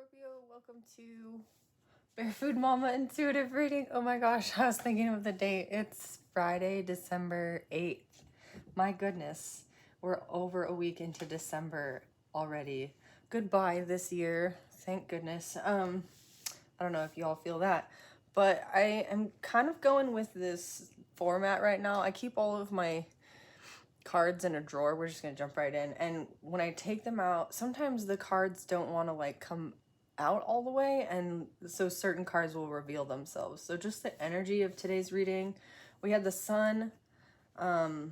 Scorpio, welcome to Barefoot Mama Intuitive Reading. Oh my gosh, I was thinking of the date. It's Friday, December 8th. My goodness, we're over a week into December already. Goodbye this year, thank goodness. I don't know if you all feel that, but I am kind of going with this format right now. I keep all of my cards in a drawer. We're just gonna jump right in, and when I take them out, sometimes the cards don't want to like come out all the way, and so certain cards will reveal themselves. So just the energy of today's reading, we had the Sun, Seven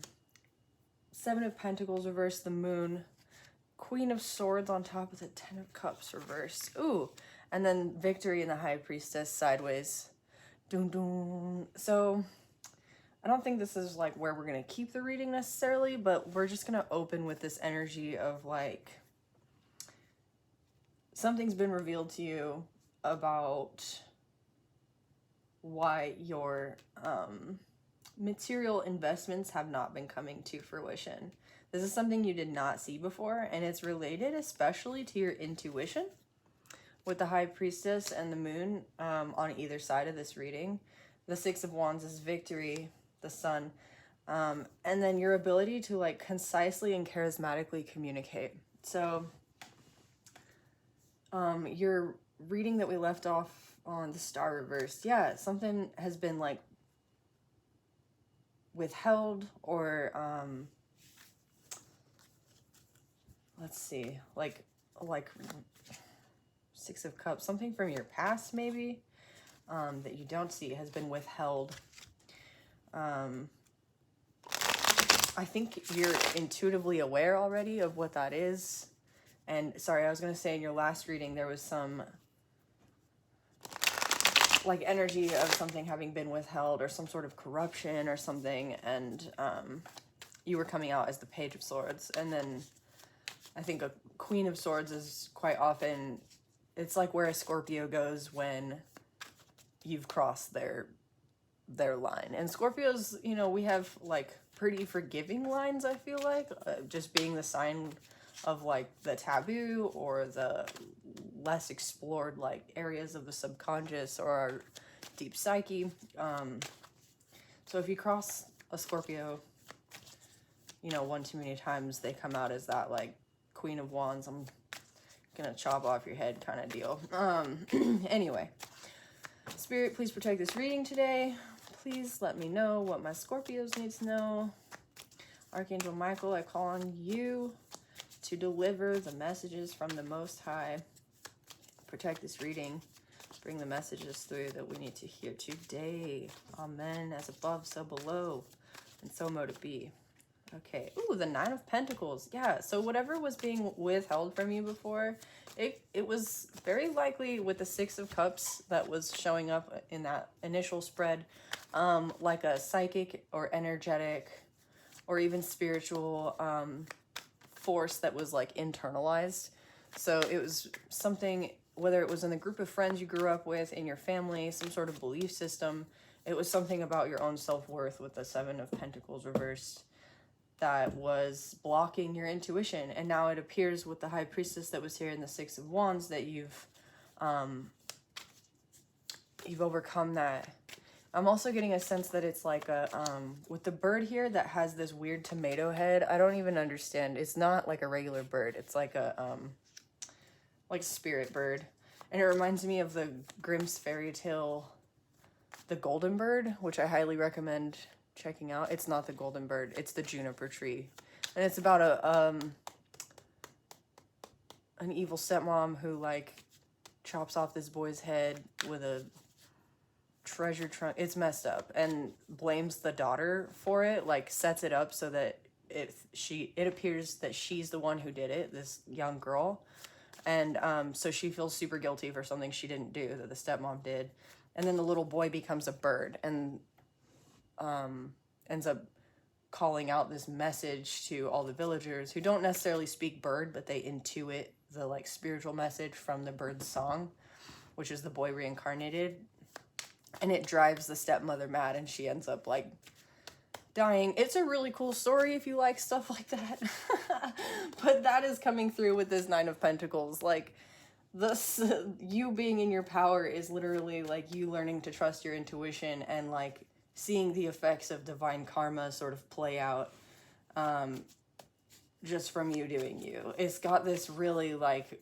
of Pentacles reversed, the Moon, Queen of Swords on top of the Ten of Cups reversed. Ooh, and then Victory and the High Priestess sideways. Dun dun. So I don't think this is like where we're going to keep the reading necessarily, but we're just going to open with this energy of like something's been revealed to you about why your material investments have not been coming to fruition. This is something you did not see before, and it's related especially to your intuition with the High Priestess and the Moon on either side of this reading. The Six of Wands is victory, the Sun, and then your ability to like concisely and charismatically communicate. So your reading that we left off on the Star reversed, yeah, something has been like withheld, or let's see, like Six of Cups, something from your past maybe that you don't see has been withheld. I think you're intuitively aware already of what that is. And sorry, I was going to say in your last reading, there was some like energy of something having been withheld or some sort of corruption or something. And you were coming out as the Page of Swords. And then I think a Queen of Swords is quite often, it's like where a Scorpio goes when you've crossed their line. And Scorpios, you know, we have like pretty forgiving lines, I feel like, just being the sign of like the taboo or the less explored like areas of the subconscious or our deep psyche. So if you cross a Scorpio, you know, one too many times, they come out as that like Queen of Wands, I'm gonna chop off your head kind of deal. Anyway, Spirit, please protect this reading today. Please let me know what my Scorpios need to know. Archangel Michael, I call on you to deliver the messages from the Most High. Protect this reading. Bring the messages through that we need to hear today. Amen. As above, so below. And so mote it be. Okay. Ooh, the Nine of Pentacles. Yeah, so whatever was being withheld from you before, it was very likely with the Six of Cups that was showing up in that initial spread, like a psychic or energetic or even spiritual force that was like internalized. So it was something, whether it was in the group of friends you grew up with, in your family, some sort of belief system, it was something about your own self-worth with the Seven of Pentacles reversed that was blocking your intuition. And now it appears with the High Priestess that was here in the Six of Wands that you've overcome that. I'm also getting a sense that it's like a, with the bird here that has this weird tomato head. I don't even understand. It's not like a regular bird. It's like a, like spirit bird. And it reminds me of the Grimm's fairy tale, The Golden Bird, which I highly recommend checking out. It's not the golden bird. It's the juniper tree. And it's about an evil stepmom who like chops off this boy's head with a treasure trunk. It's messed up, and blames the daughter for it, like sets it up so that it appears that she's the one who did it, this young girl. And so she feels super guilty for something she didn't do that the stepmom did. And then the little boy becomes a bird and ends up calling out this message to all the villagers who don't necessarily speak bird, but they intuit the like spiritual message from the bird's song, which is the boy reincarnated. And it drives the stepmother mad, and she ends up like dying. It's a really cool story if you like stuff like that. But that is coming through with this Nine of Pentacles. Like, this, you being in your power is literally like you learning to trust your intuition and like seeing the effects of divine karma sort of play out, just from you doing you. It's got this really like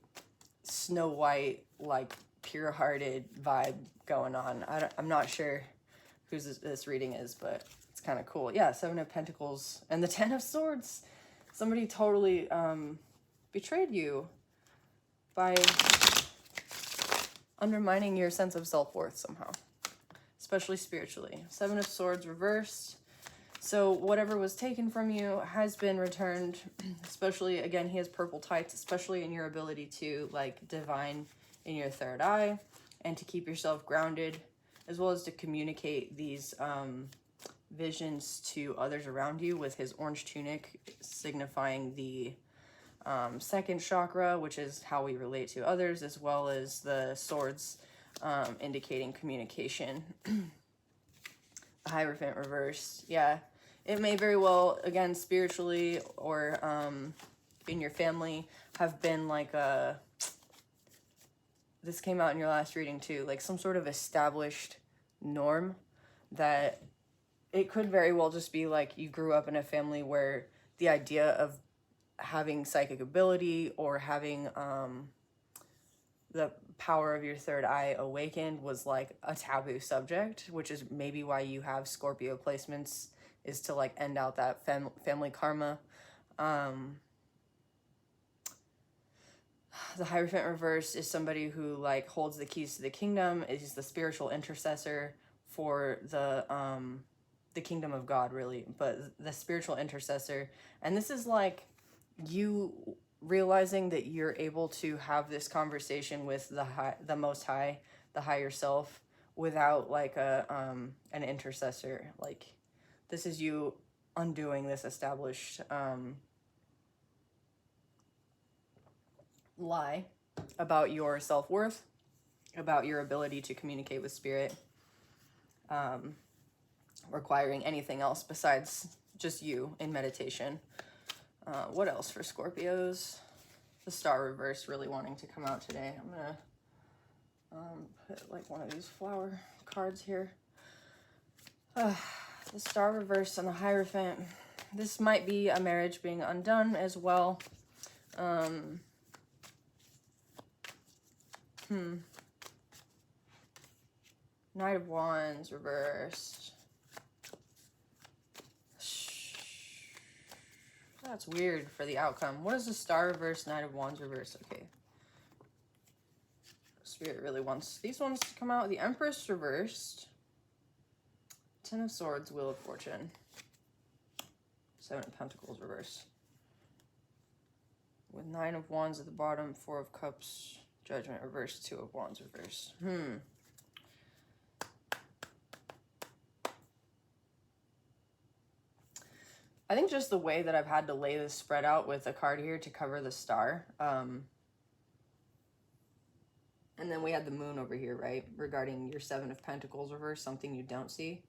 Snow White, like pure-hearted vibe going on. I'm not sure whose this reading is, but it's kind of cool. Yeah, Seven of Pentacles and the Ten of Swords. Somebody totally betrayed you by undermining your sense of self-worth somehow, especially spiritually. Seven of Swords reversed. So whatever was taken from you has been returned, especially, again, he has purple tights, especially in your ability to, like, divine in your third eye and to keep yourself grounded, as well as to communicate these visions to others around you with his orange tunic signifying the second chakra, which is how we relate to others, as well as the swords indicating communication. The Hierophant reversed. Yeah, it may very well, again, spiritually or in your family, have been like a, this came out in your last reading too, like some sort of established norm that it could very well just be like you grew up in a family where the idea of having psychic ability or having the power of your third eye awakened was like a taboo subject, which is maybe why you have Scorpio placements, is to like end out that family karma. The Hierophant reverse is somebody who like holds the keys to the kingdom, is the spiritual intercessor for the kingdom of God, really, but the spiritual intercessor. And this is like you realizing that you're able to have this conversation with the Most High, the higher self, without like an intercessor. Like, this is you undoing this established lie about your self-worth, about your ability to communicate with spirit, requiring anything else besides just you in meditation. What else for Scorpios? The Star reverse really wanting to come out today. I'm gonna put like one of these flower cards here. The Star reverse and the Hierophant. This might be a marriage being undone as well. Knight of Wands reversed. That's weird for the outcome. What is the Star reverse, Knight of Wands reverse? Okay. Spirit really wants these ones to come out. The Empress reversed. Ten of Swords, Wheel of Fortune. Seven of Pentacles reversed. With Nine of Wands at the bottom, Four of Cups, Judgment reversed, Two of Wands reversed. I think just the way that I've had to lay this spread out with a card here to cover the Star. And then we had the Moon over here, right? Regarding your Seven of Pentacles reverse, something you don't see.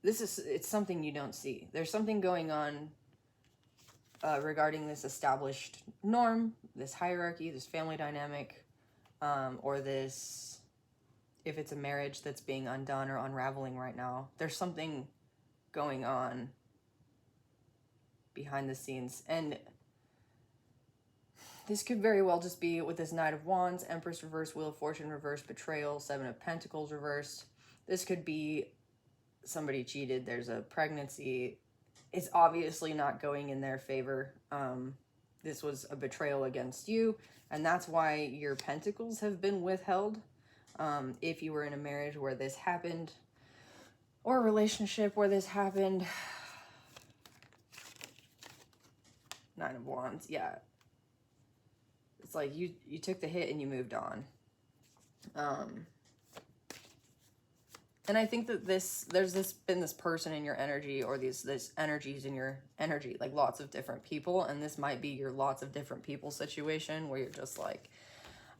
It's something you don't see. There's something going on regarding this established norm, this hierarchy, this family dynamic, or this, if it's a marriage that's being undone or unraveling right now, there's something going on behind the scenes. And this could very well just be with this Knight of Wands, Empress reverse, Wheel of Fortune reverse, Betrayal, Seven of Pentacles reversed. This could be somebody cheated, there's a pregnancy. It's obviously not going in their favor. This was a betrayal against you, and that's why your pentacles have been withheld. If you were in a marriage where this happened, or a relationship where this happened. Nine of Wands, yeah. It's like you took the hit and you moved on. And I think that there's been this person in your energy, or these energies in your energy, like lots of different people, and this might be your lots of different people situation where you're just like,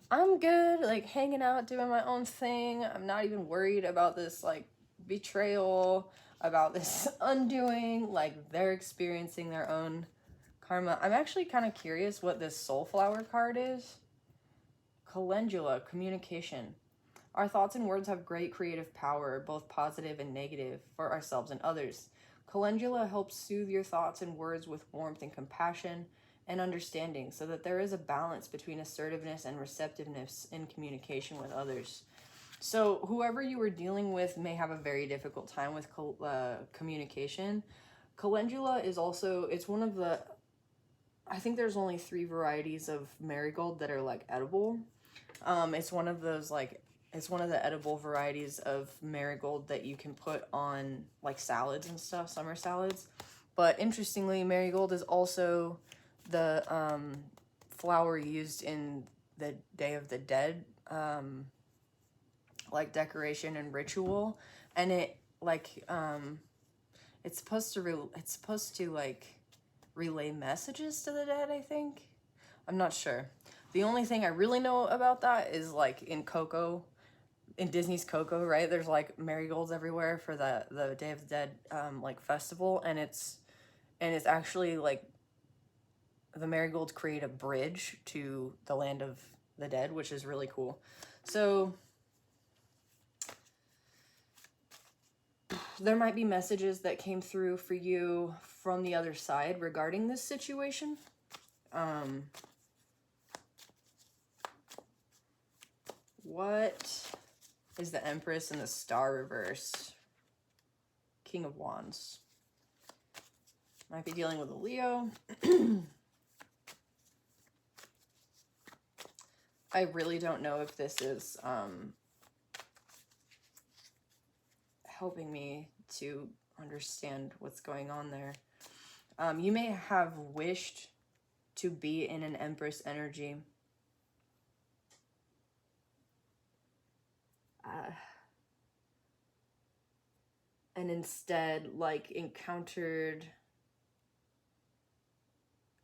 I'm good, like hanging out, doing my own thing. I'm not even worried about this like betrayal, about this undoing. Like, they're experiencing their own Karma. I'm actually kind of curious what this Soulflower card is. Calendula, communication. Our thoughts and words have great creative power, both positive and negative, for ourselves and others. Calendula helps soothe your thoughts and words with warmth and compassion and understanding, so that there is a balance between assertiveness and receptiveness in communication with others. So whoever you were dealing with may have a very difficult time with communication. Calendula is also, it's one of the, I think there's only 3 varieties of marigold that are like edible. It's one of those like, it's one of the edible varieties of marigold that you can put on like salads and stuff, summer salads. But interestingly, marigold is also the flower used in the Day of the Dead, like decoration and ritual. And it like, it's supposed to like relay messages to the dead, I think. I'm not sure. The only thing I really know about that is like in Coco, in Disney's Coco, right? There's like marigolds everywhere for the Day of the Dead like festival, and it's actually like the marigolds create a bridge to the land of the dead, which is really cool. So there might be messages that came through for you from the other side regarding this situation. What is the Empress and the Star reverse? King of Wands. Might be dealing with a Leo. I really don't know if this is helping me to understand what's going on there. You may have wished to be in an Empress energy. And instead, like, encountered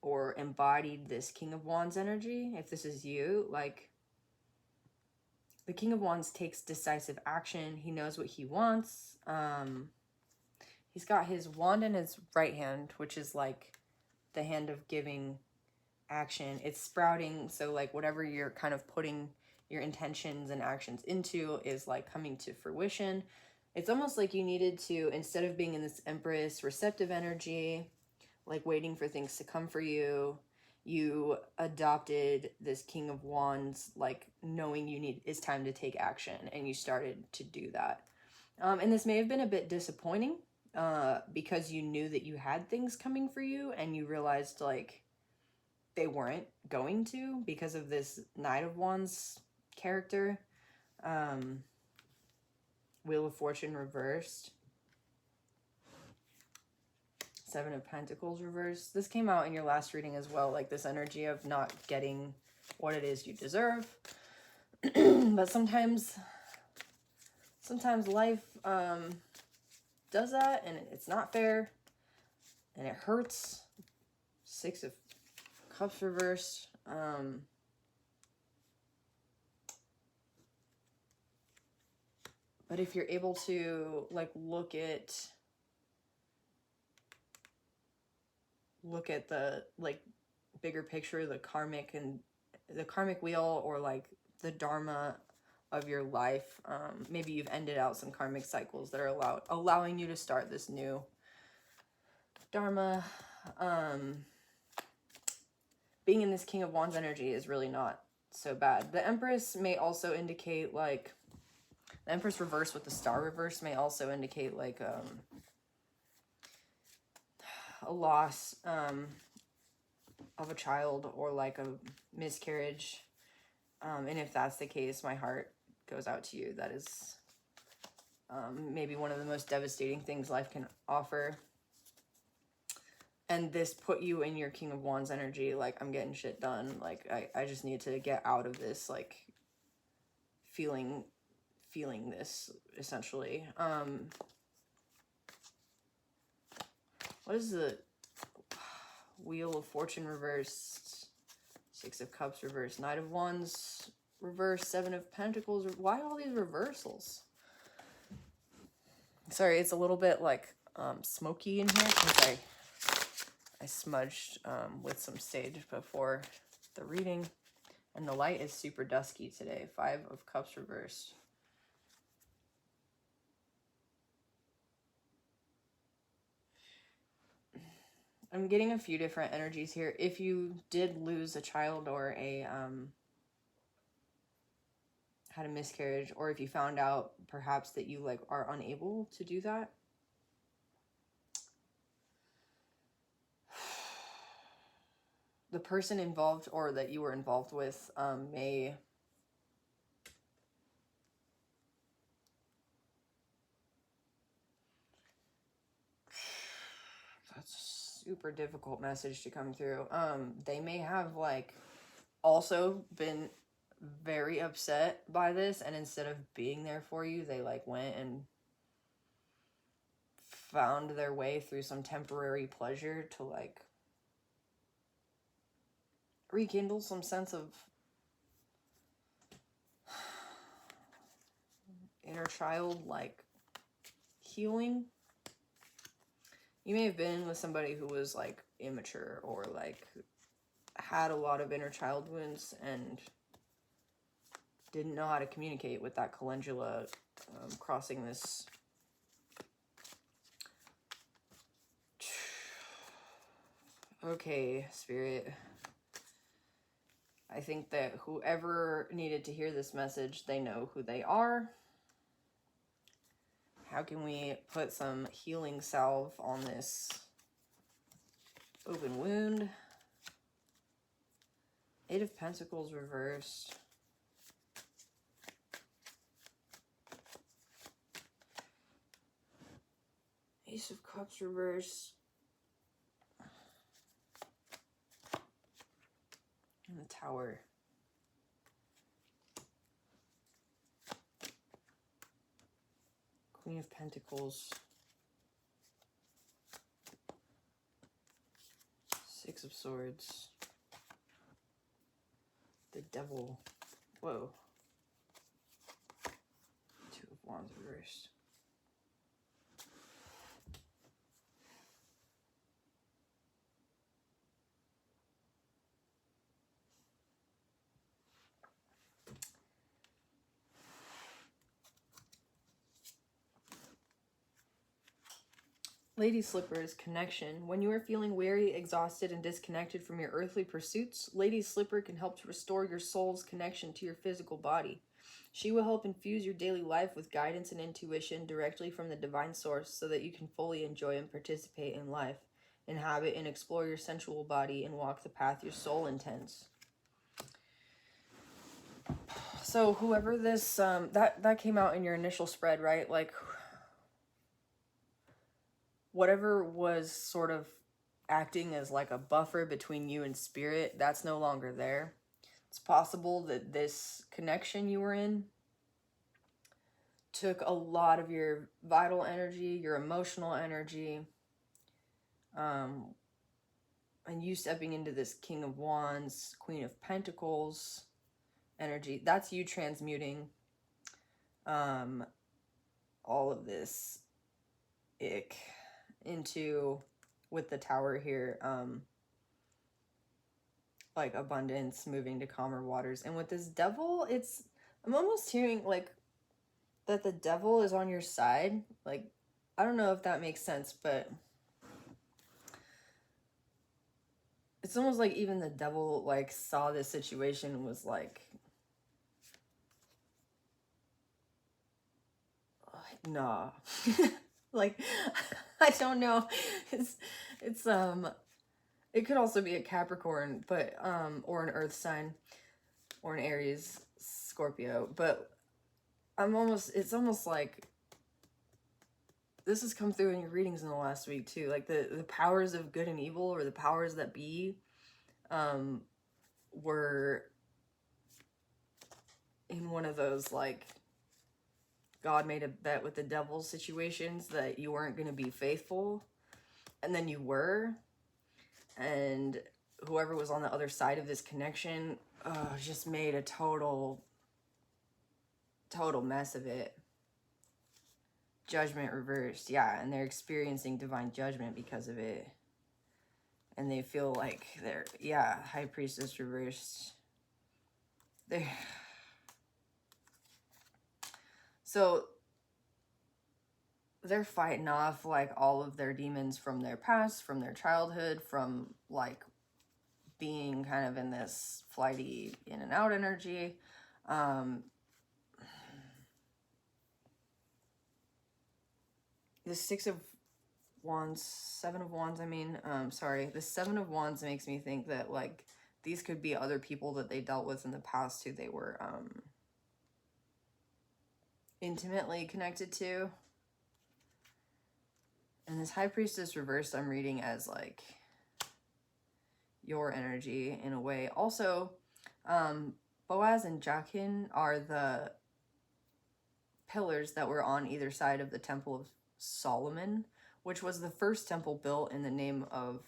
or embodied this King of Wands energy. If this is you, like, the King of Wands takes decisive action. He knows what he wants. He's got his wand in his right hand, which is like the hand of giving action. It's sprouting, so like whatever you're kind of putting your intentions and actions into is like coming to fruition. It's almost like you needed to, instead of being in this Empress receptive energy, like waiting for things to come for you, you adopted this King of Wands, like knowing it's time to take action, and you started to do that. And this may have been a bit disappointing because you knew that you had things coming for you, and you realized like they weren't going to because of this Knight of Wands character. Wheel of Fortune reversed. 7 of Pentacles reversed. This came out in your last reading as well, like this energy of not getting what it is you deserve. But sometimes life does that, and it's not fair, and it hurts. 6 of Cups reversed. But if you're able to like look at the like bigger picture, the karmic wheel, or like the dharma of your life, maybe you've ended out some karmic cycles that are allowing you to start this new dharma. Being in this King of Wands energy is really not so bad. The Empress may also indicate like, the Empress reverse with the Star reverse may also indicate like a loss of a child, or like a miscarriage. And if that's the case, my heart goes out to you. That is maybe one of the most devastating things life can offer. And this put you in your King of Wands energy, like, I'm getting shit done. Like, I just need to get out of this, like, feeling this, essentially. What is the Wheel of Fortune reversed? 6 of Cups reversed. Knight of Wands reversed. 7 of Pentacles. Why all these reversals? Sorry, it's a little bit, like, smoky in here, because I I smudged with some sage before the reading. And the light is super dusky today. 5 of Cups reversed. I'm getting a few different energies here. If you did lose a child or had a miscarriage, or if you found out perhaps that you like are unable to do that, the person involved or that you were involved with may that's a super difficult message to come through. They may have like also been very upset by this, and instead of being there for you, they like went and found their way through some temporary pleasure to like rekindle some sense of inner child like healing. You may have been with somebody who was like immature or like had a lot of inner child wounds and didn't know how to communicate with that calendula crossing this. Okay, Spirit. I think that whoever needed to hear this message, they know who they are. How can we put some healing salve on this open wound? 8 of Pentacles reversed. Ace of Cups reversed. And the Tower. Queen of Pentacles. 6 of Swords. The Devil. Whoa. 2 of Wands reversed. Lady Slipper's connection. When you are feeling weary, exhausted, and disconnected from your earthly pursuits, Lady Slipper can help to restore your soul's connection to your physical body. She will help infuse your daily life with guidance and intuition directly from the divine source so that you can fully enjoy and participate in life, inhabit and explore your sensual body, and walk the path your soul intends. So whoever this, that came out in your initial spread, right? Like, whatever was sort of acting as like a buffer between you and spirit, that's no longer there. It's possible that this connection you were in took a lot of your vital energy, your emotional energy, and you stepping into this King of Wands, Queen of Pentacles energy. That's you transmuting all of this ick into, with the Tower here, like abundance, moving to calmer waters. And with this Devil, I'm almost hearing like that the Devil is on your side. Like, I don't know if that makes sense, but it's almost like even the Devil like saw this situation and was like nah. Like, I don't know. It could also be a Capricorn, but or an Earth sign, or an Aries, Scorpio. But it's almost like this has come through in your readings in the last week too. Like the powers of good and evil, or the powers that be, were in one of those like God made a bet with the devil situations that you weren't going to be faithful, and then you were, and whoever was on the other side of this connection just made a total mess of it. Judgment reversed, yeah, and they're experiencing divine judgment because of it. And they feel like they're, yeah, High Priestess reversed. So they're fighting off like all of their demons from their past, from their childhood, from like being kind of in this flighty in and out energy. The Seven of Wands, I mean, sorry, the Seven of Wands makes me think that like these could be other people that they dealt with in the past who they were intimately connected to. And this High Priestess reversed I'm reading as like your energy in a way. Also, Boaz and Jachin are the pillars that were on either side of the Temple of Solomon, which was the first temple built in the name of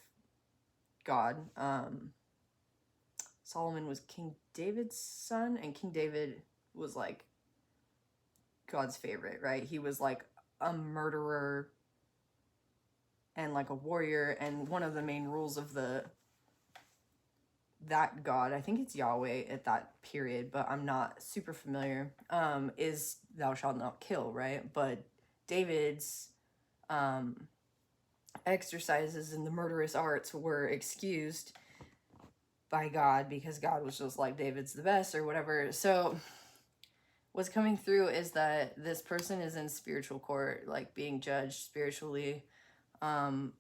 God. Solomon was King David's son, and King David was like God's favorite, right? He was like a murderer and like a warrior, and one of the main rules of that God, I think it's Yahweh at that period, but I'm not super familiar, is thou shalt not kill, right? But David's exercises in the murderous arts were excused by God because God was just like, David's the best or whatever. So what's coming through is that this person is in spiritual court, like being judged spiritually, and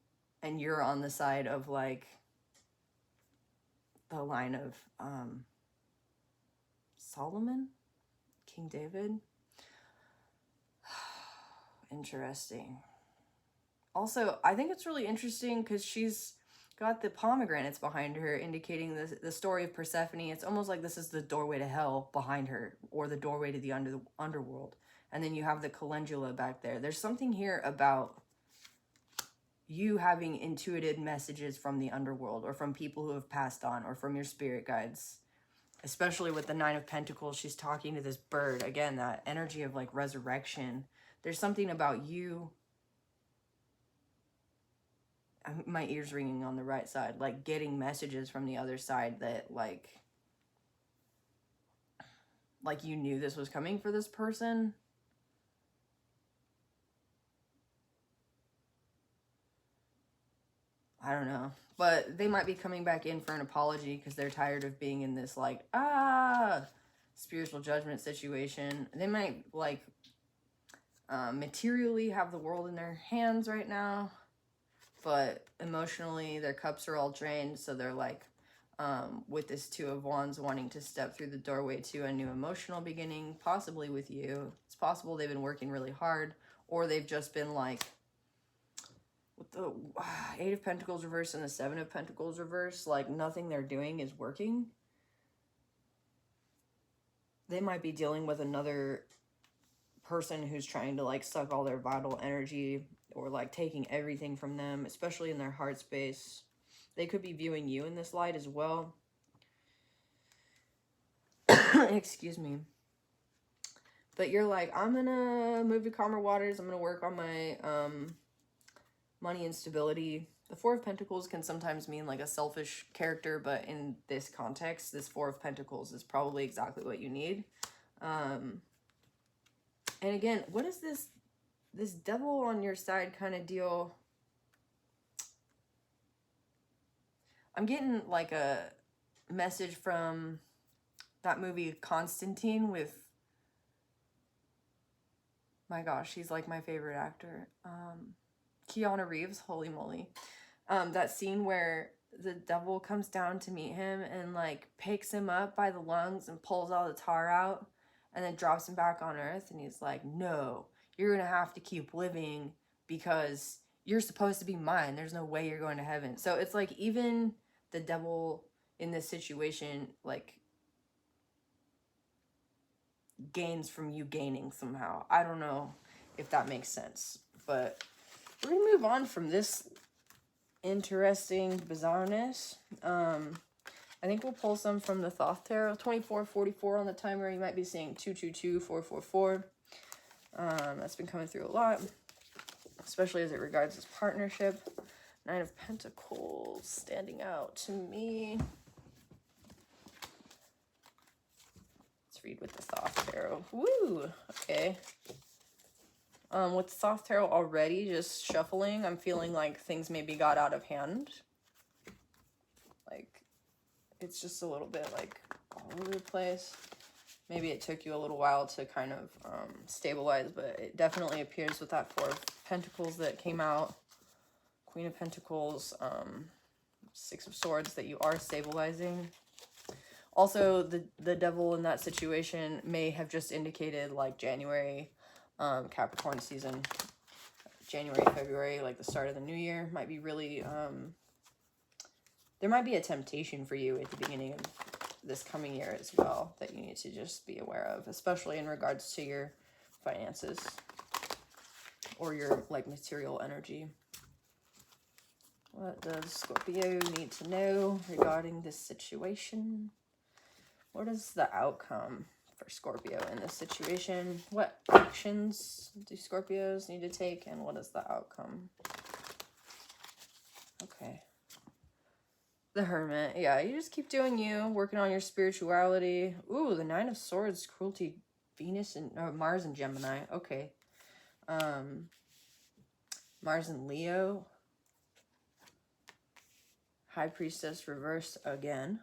you're on the side of like the line of Solomon, King David. Interesting. Also, I think it's really interesting because she's got the pomegranates behind her, indicating the story of Persephone. It's almost like this is the doorway to hell behind her, or the doorway to the underworld. And then you have the calendula back there. There's something here about you having intuited messages from the underworld, or from people who have passed on, or from your spirit guides. Especially with the Nine of Pentacles, she's talking to this bird. Again, that energy of like resurrection. There's something about you. My ear's ringing on the right side, like getting messages from the other side that like you knew this was coming for this person. I don't know, but they might be coming back in for an apology because they're tired of being in this like spiritual judgment situation. They might like materially have the world in their hands right now, but emotionally their cups are all drained. So they're like with this Two of Wands, wanting to step through the doorway to a new emotional beginning, possibly with you. It's possible they've been working really hard, or they've just been like, with the Eight of Pentacles reverse and the Seven of Pentacles reverse, like nothing they're doing is working. They might be dealing with another person who's trying to like suck all their vital energy, or like taking everything from them, especially in their heart space. They could be viewing you in this light as well. Excuse me. But you're like, I'm gonna move to calmer waters. I'm gonna work on my money and stability. The Four of Pentacles can sometimes mean like a selfish character, but in this context, this Four of Pentacles is probably exactly what you need. And again, what is this devil on your side kind of deal? I'm getting like a message from that movie Constantine with, my gosh, he's like my favorite actor. Keanu Reeves, holy moly. That scene where the devil comes down to meet him and like picks him up by the lungs and pulls all the tar out and then drops him back on earth. And he's like, no, you're going to have to keep living because you're supposed to be mine. There's no way you're going to heaven. So it's like even the devil in this situation, like gains from you gaining somehow. I don't know if that makes sense, but we're going to move on from this interesting bizarreness. I think we'll pull some from the Thoth Tarot. 2444 on the timer. You might be seeing 222444. That's been coming through a lot, especially as it regards this partnership. Nine of Pentacles standing out to me. Let's read with the Thoth Tarot. Woo! Okay. With Thoth Tarot already just shuffling, I'm feeling like things maybe got out of hand. Like, it's just a little bit like all over the place. Maybe it took you a little while to kind of stabilize, but it definitely appears with that Four of Pentacles that came out. Queen of Pentacles, Six of Swords, that you are stabilizing. Also, the devil in that situation may have just indicated like January, Capricorn season. January, February, like the start of the new year, might be really, there might be a temptation for you at the beginning of this coming year as well that you need to just be aware of, especially in regards to your finances or your like material energy. What does Scorpio need to know regarding this situation? What is the outcome for Scorpio in this situation? What actions do Scorpios need to take, and what is the outcome? Okay. The Hermit. Yeah, you just keep doing you, working on your spirituality. Ooh, the Nine of Swords, cruelty, Venus and Mars and Gemini. Okay. Mars and Leo. High Priestess reversed again.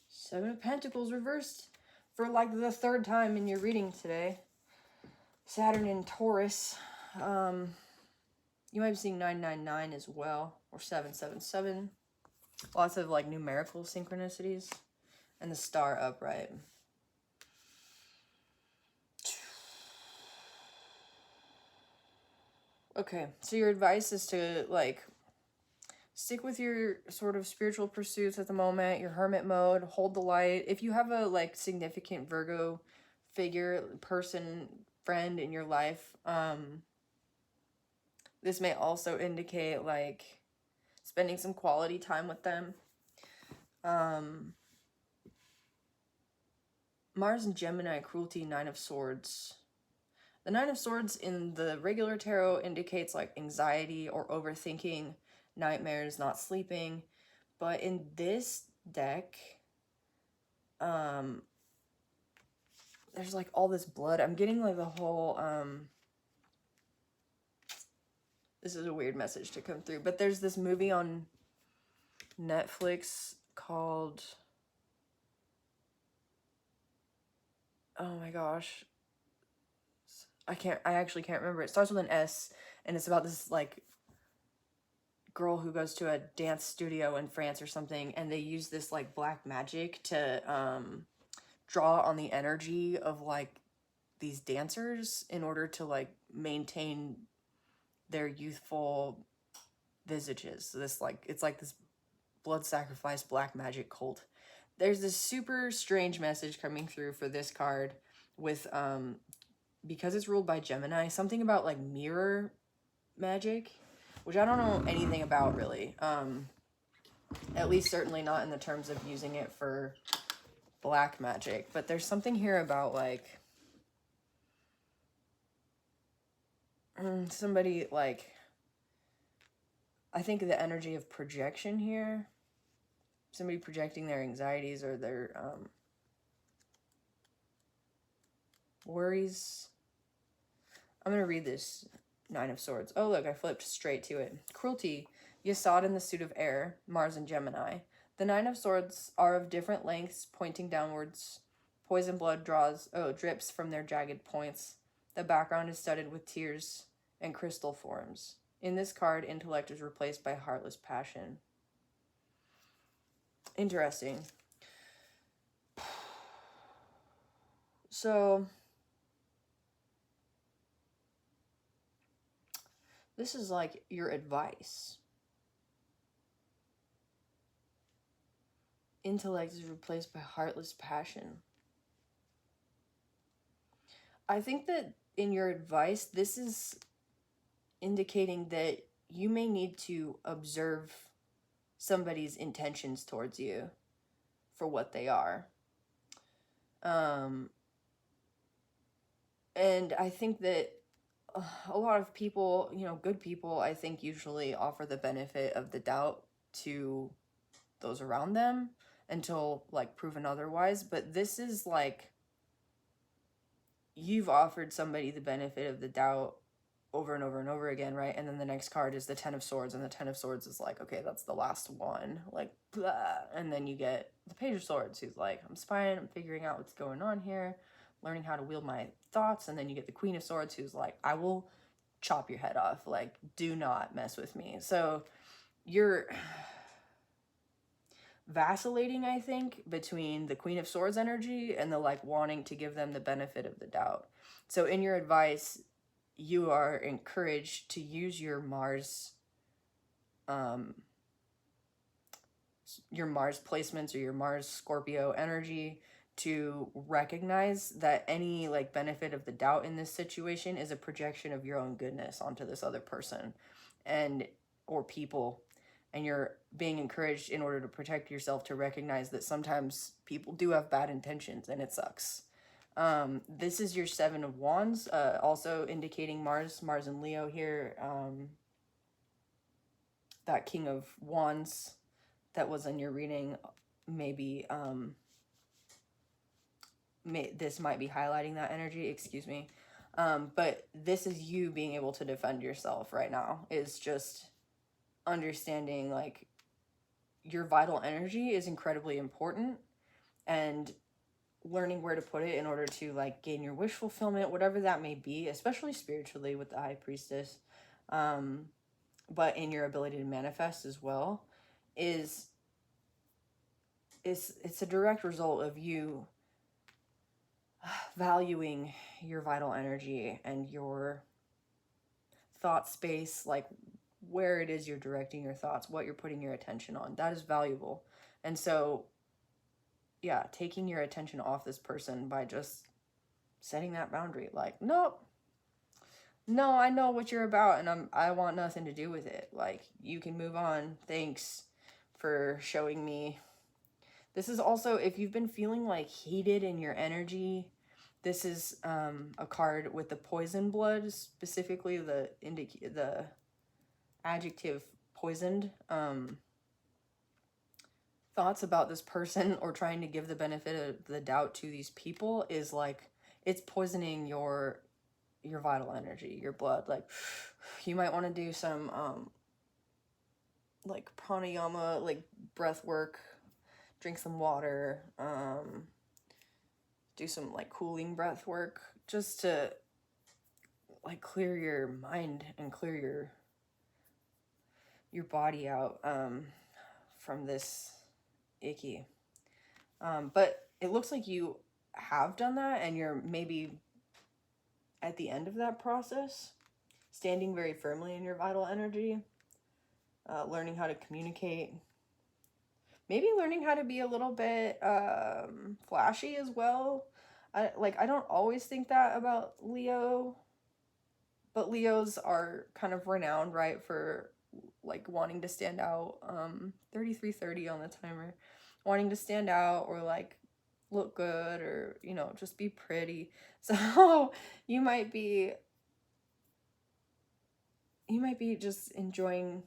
Seven of Pentacles reversed for like the third time in your reading today. Saturn in Taurus. You might be seeing 999 as well, or 777. Lots of like numerical synchronicities. And the Star upright. Okay, so your advice is to like stick with your sort of spiritual pursuits at the moment, your hermit mode, hold the light. If you have a like significant Virgo figure, person, friend in your life, this may also indicate like spending some quality time with them. Mars and Gemini, cruelty, Nine of Swords. The Nine of Swords in the regular tarot indicates like anxiety or overthinking, nightmares, not sleeping. But in this deck, there's like all this blood. I'm getting like the whole, this is a weird message to come through, but there's this movie on Netflix called, oh my gosh, I actually can't remember. It starts with an S, and it's about this like girl who goes to a dance studio in France or something, and they use this like black magic to draw on the energy of like these dancers in order to like maintain their youthful visages. So this like, it's like this blood sacrifice black magic cult. There's this super strange message coming through for this card with because it's ruled by Gemini, something about like mirror magic, which I don't know anything about really. At least certainly not in the terms of using it for black magic, but there's something here about like somebody like, I think the energy of projection here, somebody projecting their anxieties or their worries. I'm going to read this Nine of Swords. Oh, look, I flipped straight to it. Cruelty, you saw it in the suit of air, Mars and Gemini. The Nine of Swords are of different lengths, pointing downwards. Poison blood drips from their jagged points. The background is studded with tears and crystal forms. In this card, intellect is replaced by heartless passion. Interesting. So this is like your advice. Intellect is replaced by heartless passion. I think that in your advice, this is indicating that you may need to observe somebody's intentions towards you for what they are. And I think that a lot of people, you know, good people, I think usually offer the benefit of the doubt to those around them until like proven otherwise. But this is like, you've offered somebody the benefit of the doubt over and over and over again, right? And then the next card is the Ten of Swords, and the Ten of Swords is like, okay, that's the last one, like, blah. And then you get the Page of Swords, who's like, I'm spying, I'm figuring out what's going on here, learning how to wield my thoughts. And then you get the Queen of Swords, who's like, I will chop your head off, like, do not mess with me. So you're vacillating, I think, between the Queen of Swords energy and the like wanting to give them the benefit of the doubt. So in your advice, you are encouraged to use your Mars placements or your Mars Scorpio energy to recognize that any like benefit of the doubt in this situation is a projection of your own goodness onto this other person and or people. And you're being encouraged, in order to protect yourself, to recognize that sometimes people do have bad intentions and it sucks. This is your Seven of Wands, also indicating Mars and Leo here. That King of Wands that was in your reading, maybe, this might be highlighting that energy, excuse me. But this is you being able to defend yourself right now, is just understanding like your vital energy is incredibly important, and learning where to put it in order to like gain your wish fulfillment, whatever that may be, especially spiritually with the High Priestess, but in your ability to manifest as well, it's a direct result of you valuing your vital energy and your thought space, like where it is you're directing your thoughts, what you're putting your attention on. That is valuable. And so yeah, taking your attention off this person by just setting that boundary, like, nope, no, I know what you're about, and I want nothing to do with it. Like, you can move on. Thanks for showing me. This is also, if you've been feeling like heated in your energy, this is a card with the poison blood, specifically the adjective poisoned. Thoughts about this person or trying to give the benefit of the doubt to these people is like, it's poisoning your vital energy, your blood. Like, you might want to do some like pranayama, like breath work, drink some water, do some like cooling breath work, just to like clear your mind and clear your body out from this icky. But it looks like you have done that, and you're maybe at the end of that process, standing very firmly in your vital energy, learning how to communicate, maybe learning how to be a little bit flashy as well. I don't always think that about Leo, but Leos are kind of renowned, right, for like wanting to stand out. 3330 on the timer, wanting to stand out or like look good, or, you know, just be pretty. So you might be just enjoying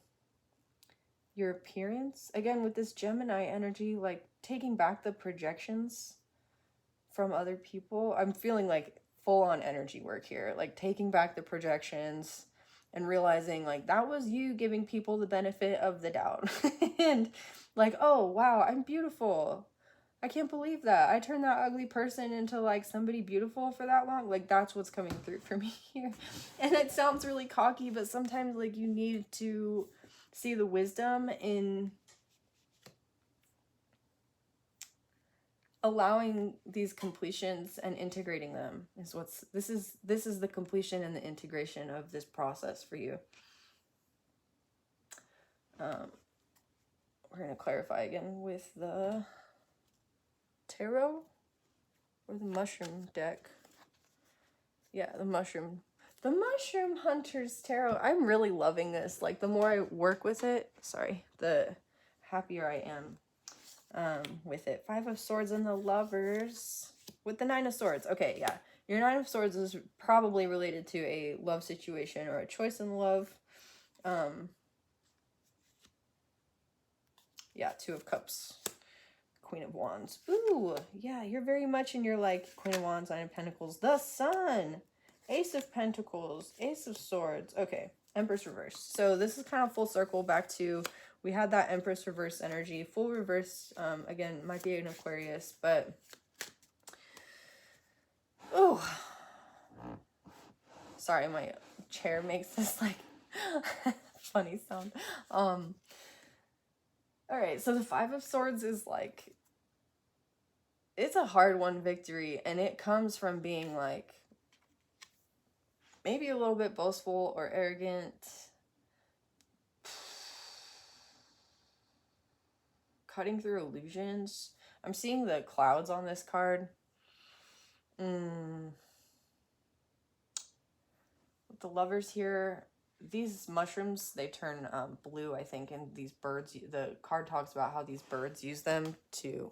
your appearance again with this Gemini energy, like taking back the projections from other people. I'm feeling like full-on energy work here, like taking back the projections and realizing like that was you giving people the benefit of the doubt. And like, oh wow, I'm beautiful, I can't believe that I turned that ugly person into like somebody beautiful for that long. Like, that's what's coming through for me here. And it sounds really cocky, but sometimes like you need to see the wisdom in allowing these completions and integrating them is what's, this is the completion and the integration of this process for you. We're going to clarify again with the tarot or the mushroom deck. Yeah, the mushroom hunters tarot. I'm really loving this. Like, the more I work with it, the happier I am with it. 5 of Swords and the Lovers with the 9 of Swords. Okay, yeah. Your Nine of Swords is probably related to a love situation or a choice in love. Yeah, Two of Cups, Queen of Wands. Ooh, yeah, you're very much in your, like, Queen of Wands, Nine of Pentacles, the Sun, Ace of Pentacles, Ace of Swords. Okay, Empress reverse. So this is kind of full circle back to, we had that Empress reverse energy. Full reverse, again, might be an Aquarius, but, oh, sorry, my chair makes this, like, funny sound. All right, so the Five of Swords is, like, it's a hard-won victory, and it comes from being, like, maybe a little bit boastful or arrogant. Cutting through illusions. I'm seeing the clouds on this card. With the Lovers here, these mushrooms, they turn blue, I think, and these birds, the card talks about how these birds use them to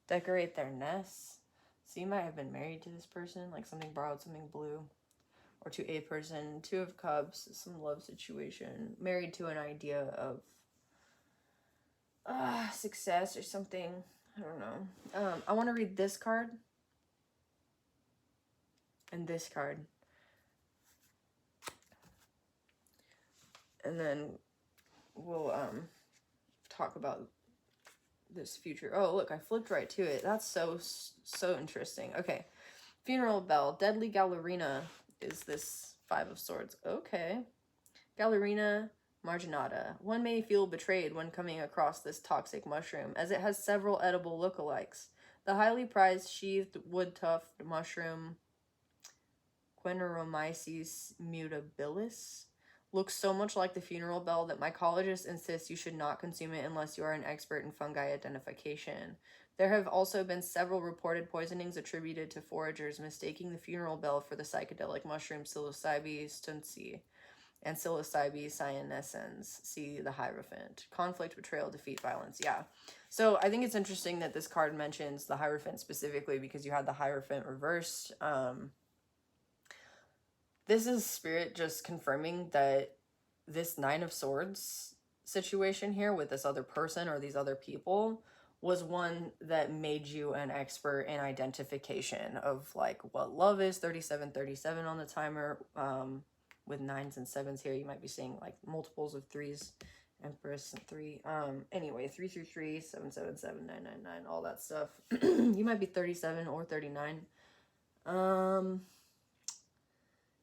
decorate their nests. So you might have been married to this person, like something borrowed something blue. Or to a person. Two of Cups, some love situation. Married to an idea of success or something. I don't know. I want to read this card. And this card. And then we'll talk about this future. Oh, look, I flipped right to it. That's so interesting. Okay. Funeral Bell. Deadly Gallerina is this Five of Swords. Okay. Gallerina marginata. One may feel betrayed when coming across this toxic mushroom, as it has several edible lookalikes. The highly prized sheathed wood tuft mushroom, Queneromyces mutabilis, looks so much like the funeral bell that mycologists insist you should not consume it unless you are an expert in fungi identification. There have also been several reported poisonings attributed to foragers mistaking the funeral bell for the psychedelic mushroom Psilocybe stunci and Psilocybe cyanescens. See the Hierophant. Conflict, betrayal, defeat, violence. Yeah. So I think it's interesting that this card mentions the Hierophant specifically because you had the Hierophant reversed. This is Spirit just confirming that this Nine of Swords situation here with this other person or these other people was one that made you an expert in identification of, like, what love is. 3737 on the timer. With 9s and 7s here, you might be seeing, like, multiples of 3s. Empress and 3. Anyway, 333, 777, 999, all that stuff. You might be 37 or 39.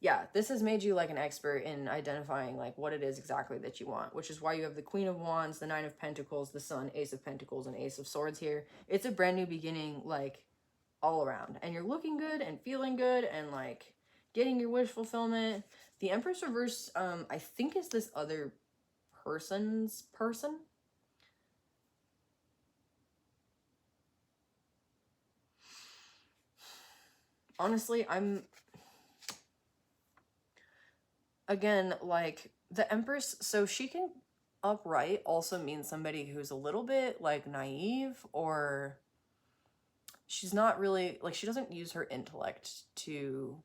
Yeah, this has made you, like, an expert in identifying, like, what it is exactly that you want, which is why you have the Queen of Wands, the Nine of Pentacles, the Sun, Ace of Pentacles, and Ace of Swords here. It's a brand new beginning, like, all around. And you're looking good and feeling good and, like, getting your wish fulfillment. The Empress reverse, I think, is this other person's person. Honestly, again, like, the Empress, so she can upright also mean somebody who's a little bit, like, naive, or she's not really, like, she doesn't use her intellect to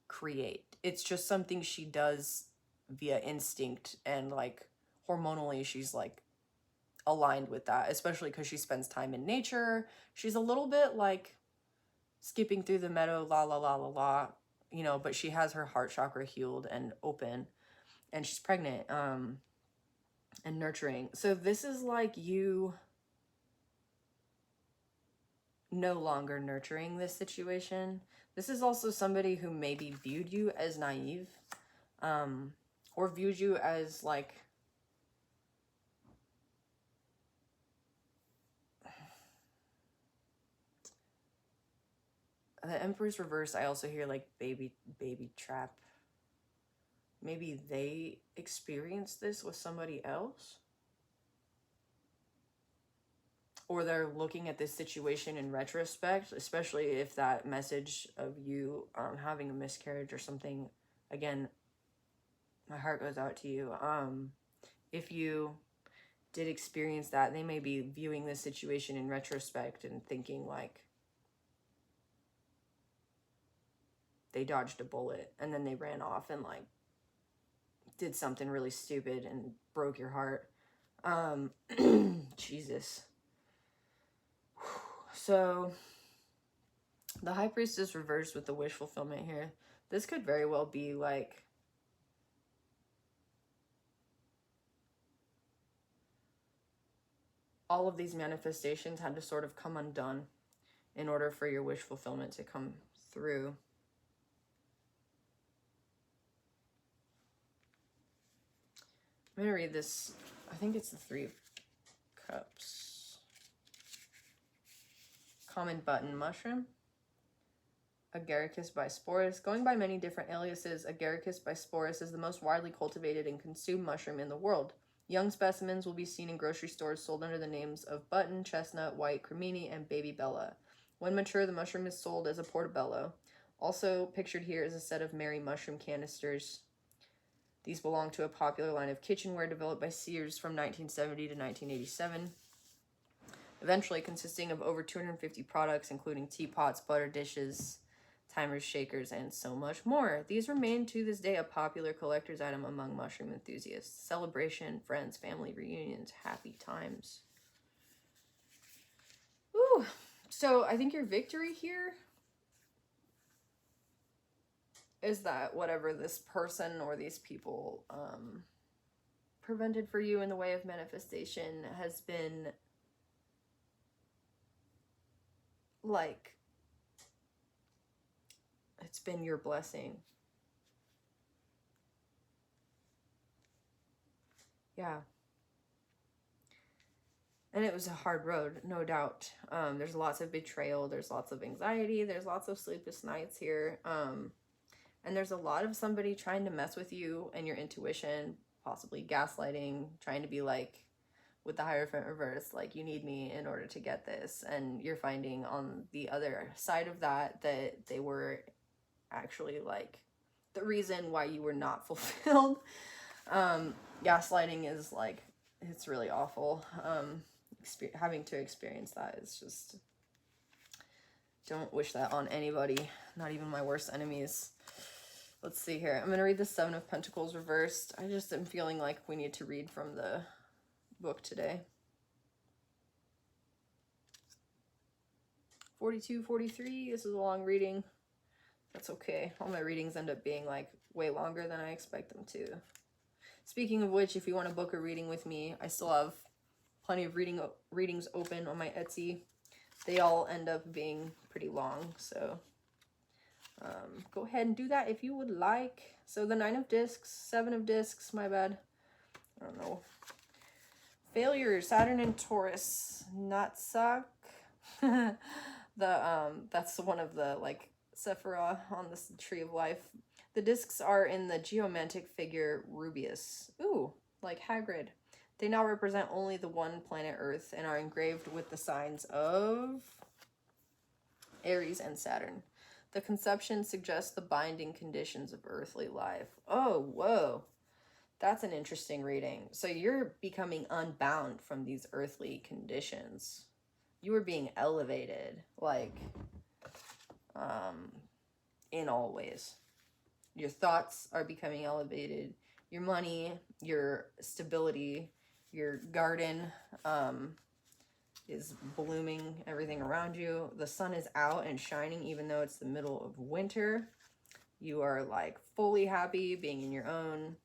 create. It's just something she does via instinct, and, like, hormonally she's, like, aligned with that, especially because she spends time in nature. She's a little bit, like, skipping through the meadow, la la la la la, you know, but she has her heart chakra healed and open, and she's pregnant, and nurturing. So this is like you no longer nurturing this situation. This is also somebody who maybe viewed you as naive, or viewed you as, like, the Emperor's reverse. I also hear, like, baby trap. Maybe they experienced this with somebody else, or they're looking at this situation in retrospect, especially if that message of you having a miscarriage or something. Again, my heart goes out to you. If you did experience that, they may be viewing this situation in retrospect and thinking, like, they dodged a bullet and then they ran off and like did something really stupid and broke your heart. Jesus. So the High Priestess reversed with the wish fulfillment here. This could very well be like all of these manifestations had to sort of come undone in order for your wish fulfillment to come through. I'm going to read this. I think it's the Three of Cups. Common button mushroom. Agaricus bisporus. Going by many different aliases, Agaricus bisporus is the most widely cultivated and consumed mushroom in the world. Young specimens will be seen in grocery stores sold under the names of button, chestnut, white, cremini, and baby bella. When mature, the mushroom is sold as a portobello. Also pictured here is a set of Mary mushroom canisters. These belong to a popular line of kitchenware developed by Sears from 1970 to 1987, eventually consisting of over 250 products, including teapots, butter dishes, timers, shakers, and so much more. These remain to this day a popular collector's item among mushroom enthusiasts. Celebration, friends, family reunions, happy times. Ooh, so I think your victory here is that whatever this person or these people prevented for you in the way of manifestation has been like, it's been your blessing. Yeah. And it was a hard road, no doubt. There's lots of betrayal. There's lots of anxiety. There's lots of sleepless nights here. And there's a lot of somebody trying to mess with you and your intuition, possibly gaslighting, trying to be like, with the Hierophant reverse, like, you need me in order to get this. And you're finding on the other side of that they were actually like the reason why you were not fulfilled. Gaslighting is like, it's really awful. Having to experience that is just, don't wish that on anybody, not even my worst enemies. Let's see here. I'm going to read the Seven of Pentacles reversed. I just am feeling like we need to read from the book today. 42, 43. This is a long reading. That's okay. All my readings end up being like way longer than I expect them to. Speaking of which, if you want to book a reading with me, I still have plenty of readings open on my Etsy. They all end up being pretty long, so go ahead and do that if you would like. So the Nine of Discs, Seven of Discs, my bad. I don't know. Failure, Saturn and Taurus, not suck. That's one of the like Sephira on this Tree of Life. The discs are in the geomantic figure Rubius. Ooh, like Hagrid. They now represent only the one planet Earth and are engraved with the signs of Aries and Saturn. The conception suggests the binding conditions of earthly life. Oh, whoa. That's an interesting reading. So you're becoming unbound from these earthly conditions. You are being elevated, like, in all ways. Your thoughts are becoming elevated. Your money, your stability, your garden is blooming, everything around you. The sun is out and shining even though it's the middle of winter. You are like fully happy being in your own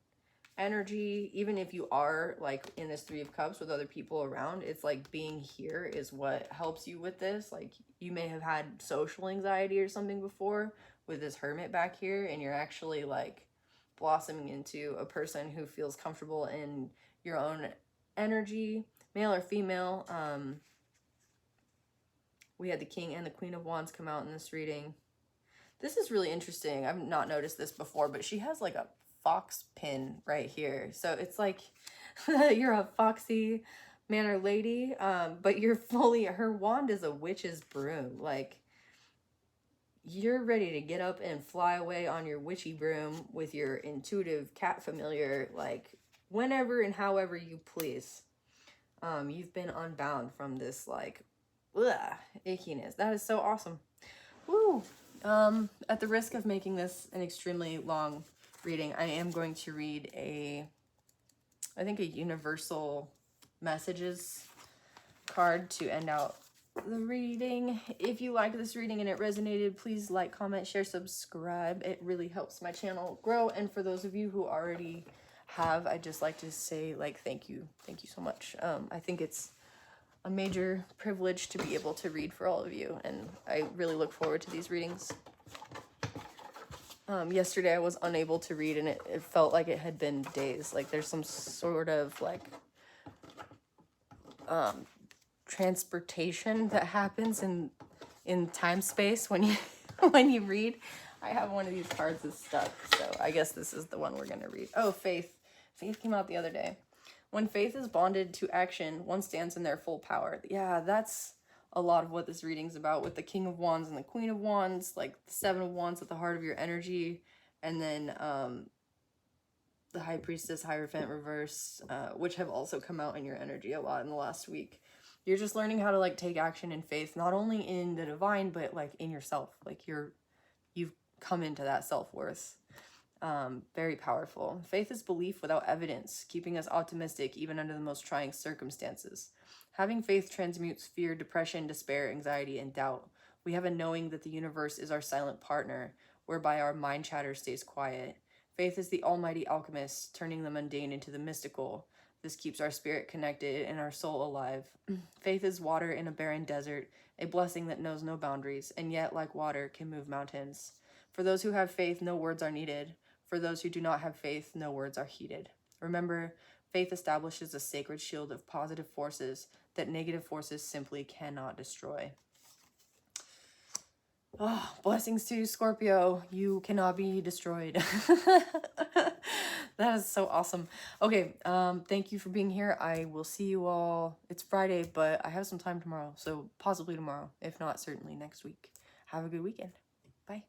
energy. Even if you are like in this Three of Cups with other people around, it's like being here is what helps you with this. Like, you may have had social anxiety or something before with this Hermit back here, and you're actually like blossoming into a person who feels comfortable in your own energy, male or female. We had the King and the Queen of Wands come out in this reading. This is really interesting. I've not noticed this before, but she has like a fox pin right here. So it's like you're a foxy man or lady, but you're fully, her wand is a witch's broom. Like, you're ready to get up and fly away on your witchy broom with your intuitive cat familiar, like whenever and however you please. You've been unbound from this like ickiness. That is so awesome. Woo! At the risk of making this an extremely long reading, I am going to read I think a universal messages card to end out the reading. If you like this reading and it resonated, please like, comment, share, subscribe. It really helps my channel grow. And for those of you who already have, I'd just like to say, like, thank you so much. I think it's a major privilege to be able to read for all of you, and I really look forward to these readings. Yesterday I was unable to read, and it felt like it had been days. Like there's some sort of like transportation that happens in time space when you when you read. I have one of these cards that's stuck, so I guess this is the one we're gonna read. Oh, faith came out the other day. When faith is bonded to action, one stands in their full power. Yeah, that's a lot of what this reading's about, with the King of Wands and the Queen of Wands, like the Seven of Wands at the heart of your energy, and then the High Priestess, Hierophant reverse, which have also come out in your energy a lot in the last week. You're just learning how to like take action in faith, not only in the divine, but like in yourself. Like you've come into that self-worth. Very powerful. Faith is belief without evidence, keeping us optimistic even under the most trying circumstances. Having faith transmutes fear, depression, despair, anxiety, and doubt. We have a knowing that the universe is our silent partner, whereby our mind chatter stays quiet. Faith is the almighty alchemist, turning the mundane into the mystical. This keeps our spirit connected and our soul alive. Faith is water in a barren desert, a blessing that knows no boundaries, and yet, like water, can move mountains. For those who have faith, no words are needed. For those who do not have faith, no words are heeded. Remember, faith establishes a sacred shield of positive forces that negative forces simply cannot destroy. Oh, blessings to you, Scorpio. You cannot be destroyed. That is so awesome. Okay, thank you for being here. I will see you all. It's Friday, but I have some time tomorrow, so possibly tomorrow. If not, certainly next week. Have a good weekend. Bye.